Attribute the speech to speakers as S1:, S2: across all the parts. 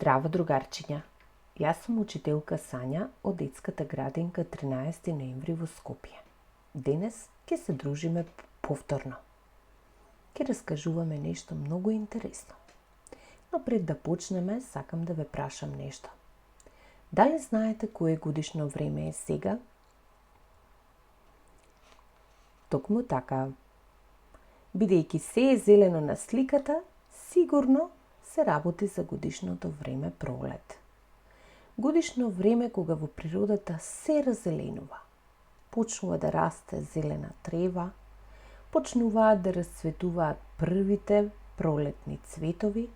S1: Здраво, другарчиња! Јас сум учителка Сања од детската градинка 13 ноември во Скопје. Денес ќе се дружиме повторно. Ќе раскажуваме нешто многу интересно. Но пред да почнеме, сакам да ве прашам нешто. Дали знаете кое годишно време е сега? Токму така. Бидејќи се е зелено на сликата, сигурно се работи за годишното време пролет. Годишно време кога во природата се раззеленува. Почнува да расте зелена трева, почнуваат да расцветуваат првите пролетни цветови,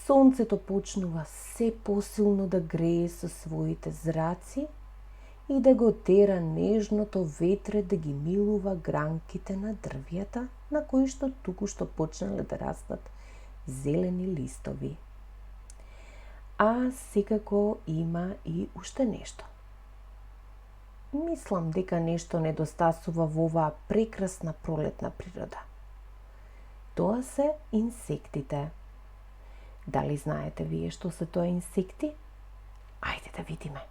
S1: сонцето почнува се посилно да грее со своите зраци и да го тера нежното ветре да ги милува гранките на дрвјата на кои што туку-што почнале да растат зелени листови. А секако има и уште нешто. Мислам дека нешто недостасува во оваа прекрасна пролетна природа. Тоа се инсектите. Дали знаете вие што се тоа инсекти? Ајде да видиме.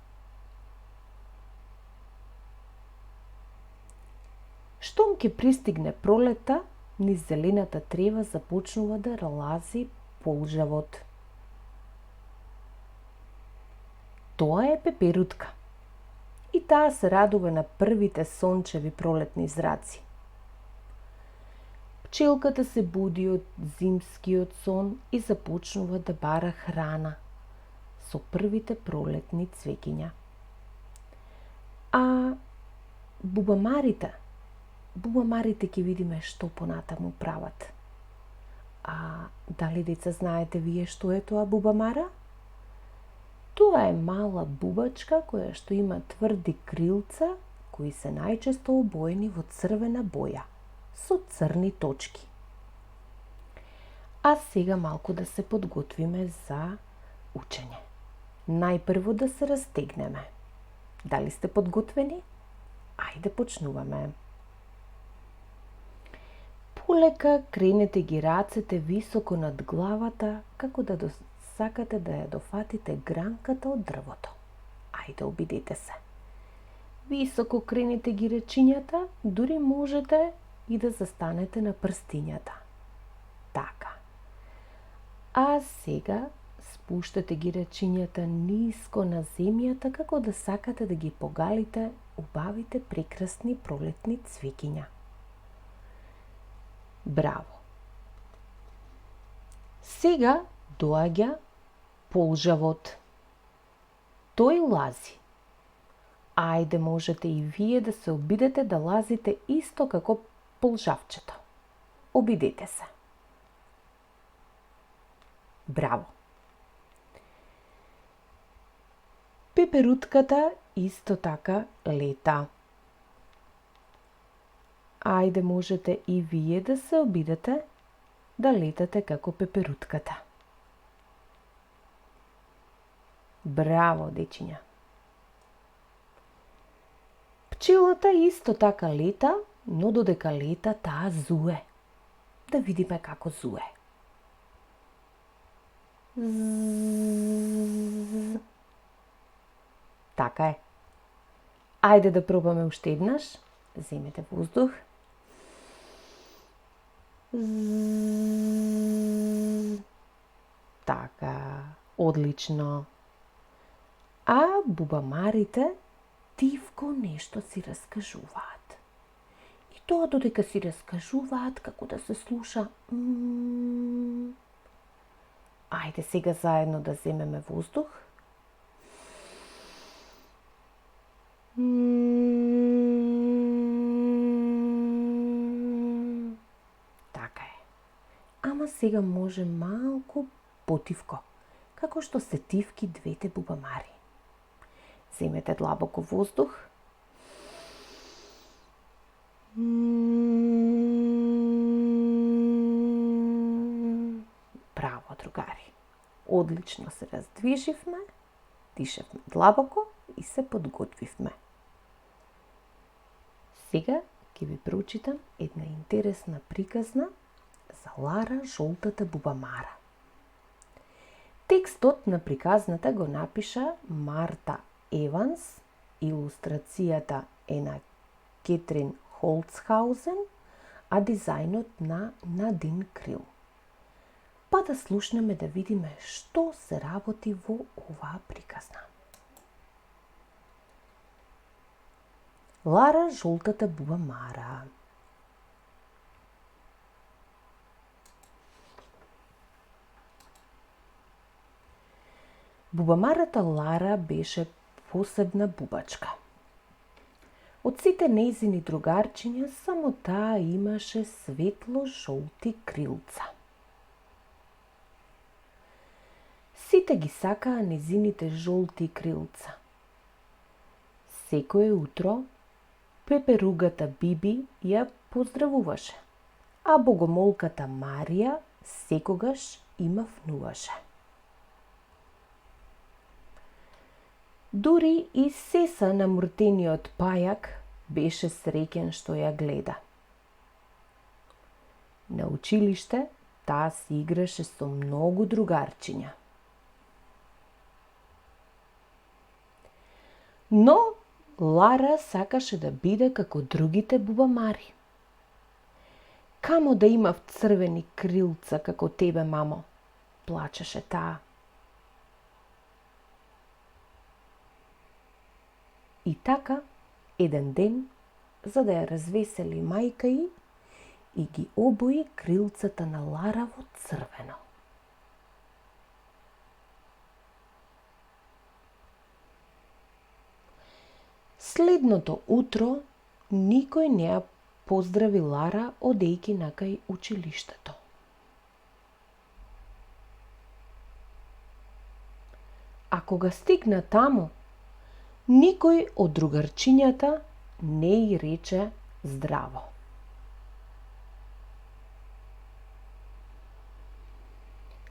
S1: Штом ќе пристигне пролета, низ зелената трева започнува да лази полжавот. Тоа е пеперутка. И таа се радува на првите сончеви пролетни зраци. Пчелката се буди од зимскиот сон и започнува да бара храна со првите пролетни цвеќиња. А бубамарите ќе видиме што понатаму прават. А дали деца знаете вие што е тоа бубамара? Тоа е мала бубачка која што има тврди крилца кои се најчесто обоени во црвена боја со црни точки. А сега малку да се подготвиме за учење. Најпрво да се растегнеме. Дали сте подготвени? Ајде почнуваме. Полека кренете ги рацете високо над главата, како да сакате да ја дофатите гранката од дрвото. Ајде, обидете се. Високо кренете ги рачињата, дури можете и да застанете на прстињата. Така. А сега спуштате ги рачињата ниско на земјата, како да сакате да ги погалите убавите прекрасни пролетни цвеќиња. Браво! Сега доаѓа полжавот. Тој лази. Ајде, можете и вие да се обидете да лазите исто како полжавчето. Обидете се. Браво! Пеперутката исто така лета. Ајде, можете и вие да се обидете да летате како пеперутката. Браво, дечиња! Пчелата исто така лета, но додека лета таа зуе. Да видиме како зуе. Зззз. Така е. Ајде да пробаме уште еднаш. Земете воздух. Зззз. Така, одлично. А бубамарите тивко нешто си раскажуваат. И тоа додека си раскажуваат, како да се слуша. Ајде сега заедно да земеме воздух. Така е. Ама сега може малку потивко, како што се тивки двете бубамари. Земете длабоко воздух. Браво, другари. Одлично се раздвиживме, дишевме длабоко и се подготвивме. Сега ќе ви прочитам една интересна приказна за Лара жолтата бубамара. Текстот на приказната го напиша Марта Еванс, илустрацијата е на Кетрин Холцхаузен, а дизајнот на Надин Крил. Па да слушнеме да видиме што се работи во оваа приказна. Лара жолтата бубамара. Бубамарата Лара беше посебна бубачка. Од сите нејзини другарчиња само таа имаше светло жолти крилца. Сите ги сакаа нејзините жолти крилца. Секое утро пеперугата Биби ја поздравуваше, а богомолката Марија секогаш им мавнуваше. Дури и сеса на муртениот пајак беше среќен што ја гледа. На училиште таа си играше со многу другарчиња. Но Лара сакаше да биде како другите бубамари. Камо да имав црвени крилца како тебе, мамо, плачеше таа. И така, еден ден, за да ја развесели мајка и ги обои крилцата на Лара во црвено. Следното утро никој не ја поздрави Лара одејќи накај училиштето. А кога стигна таму, никој од другарчињата не ѝ рече здраво.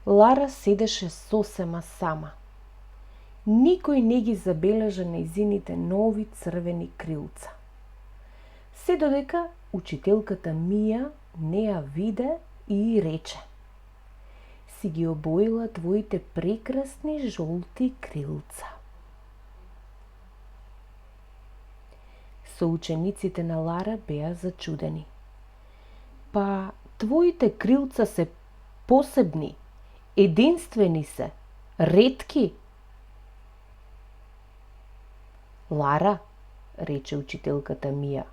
S1: Лара седеше сосема сама. Никој не ги забележа нејзините нови црвени крилца. Се додека учителката Мија не ја виде и ѝ рече: си ги обоила твоите прекрасни жолти крилца. Соучениците на Лара беа зачудени. Па, твоите крилца се посебни, единствени се, ретки. Лара, рече учителката Мија,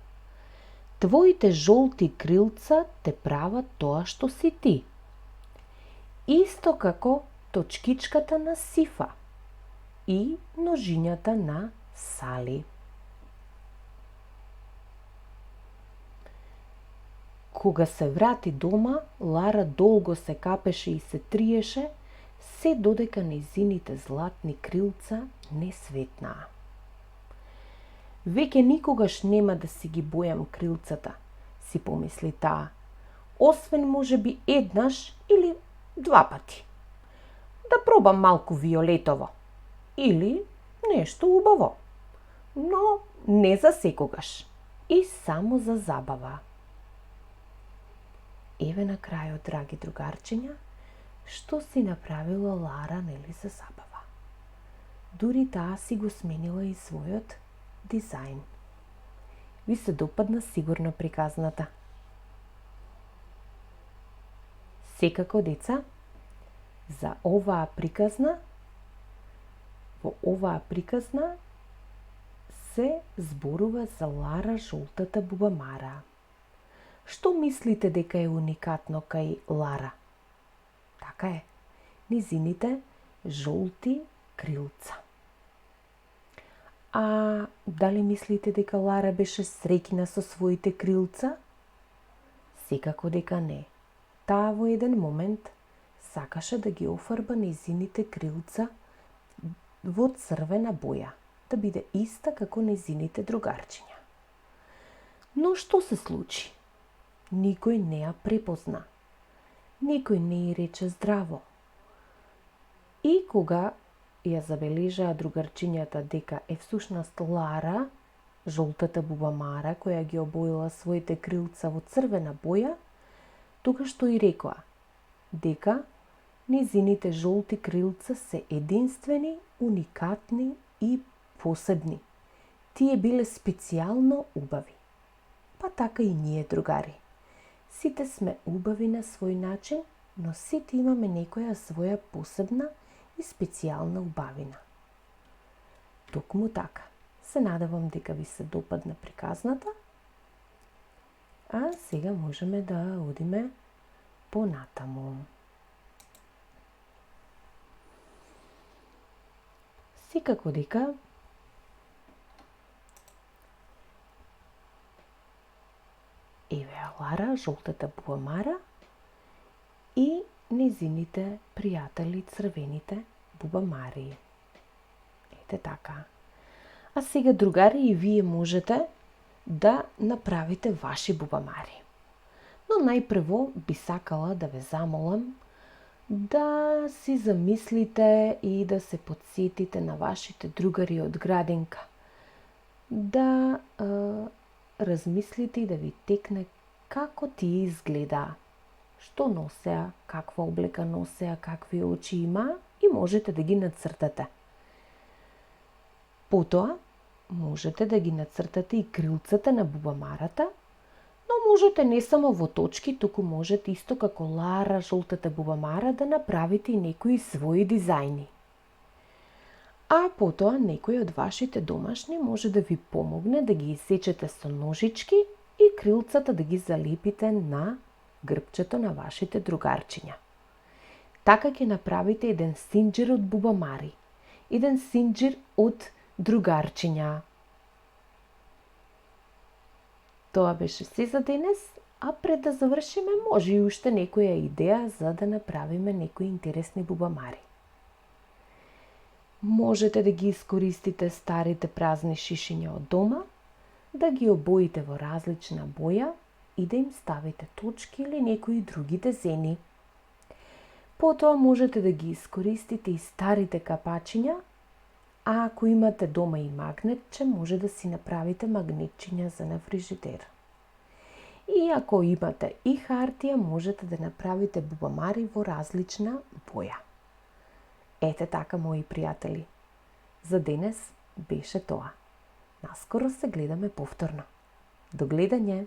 S1: твоите жолти крилца те прават тоа што си ти. Исто како точкичката на Сифа и ножињата на Сали. Кога се врати дома, Лара долго се капеше и се триеше, се додека нејзините златни крилца не светнаа. Веќе никогаш нема да си ги бојам крилцата, си помисли таа, освен можеби еднаш или два пати. Да пробам малку виолетово или нешто убаво, но не за секогаш и само за забава. Еве на крајот, драги другарчиња, што си направила Лара, нели, за забава. Дури таа си го сменила и својот дизајн. Ви се допадна сигурно приказната. Секако, деца, за оваа приказна, во оваа приказна се зборува за Лара жолтата бубамара. Што мислите дека е уникатно кај Лара? Така е, низините жолти крилца. А дали мислите дека Лара беше среќна со своите крилца? Секако дека не. Таа во еден момент сакаше да ги офарба нејзините крилца во црвена боја, да биде иста како нејзините другарчиња. Но што се случи? Никој не ја препозна. Никој не ја рече здраво. И кога ја забележаа другарчињата дека е всушност Лара, жолтата бубамара, која ги обоила своите крилца во црвена боја, тогаш што и рекоа дека Низините жолти крилца се единствени, уникатни и посебни. Тие биле специјално убави. Па така и ние, другари. Сите сме убави на свој начин, но сите имаме некоја своја посебна и специјална убавина. Токму така. Се надевам дека ви се допадна приказната, а сега можеме да одиме понатаму. Секако дека еве Лара, жолтата бубамара и незините пријатели црвените бубамари. Ете така. А сега, другари, и вие можете да направите ваши бубамари. Но најпрво би сакала да ве замолам да си замислите и да се подсетите на вашите другари од градинка. Да размислите и да ви текне како тие изгледаа, што носеа, каква облека носеа, какви очи имаа и можете да ги нацртате. Потоа можете да ги нацртате и крилцата на бубамарата, но можете не само во точки, туку можете исто како Лара, жолтата бубамара, да направите и некои своји дизајни. А потоа некој од вашите домашни може да ви помогне да ги исечете со ножички и крилцата да ги залепите на грбчето на вашите другарчиња. Така ќе направите еден синџир од бубамари, еден синџир од другарчиња. Тоа беше се за денес, а пред да завршиме може и уште некоја идеја за да направиме некои интересни бубамари. Можете да ги искористите старите празни шишиња од дома, да ги обоите во различна боја и да им ставите точки или некои други дезени. Потоа можете да ги искористите и старите капачиња, а ако имате дома и магнетче, може да си направите магнетчиња за на фрижидер. И ако имате и хартија, можете да направите бубамари во различна боја. Ете така, мои пријатели. За денес беше тоа. Наскоро се гледаме повторно. До гледање!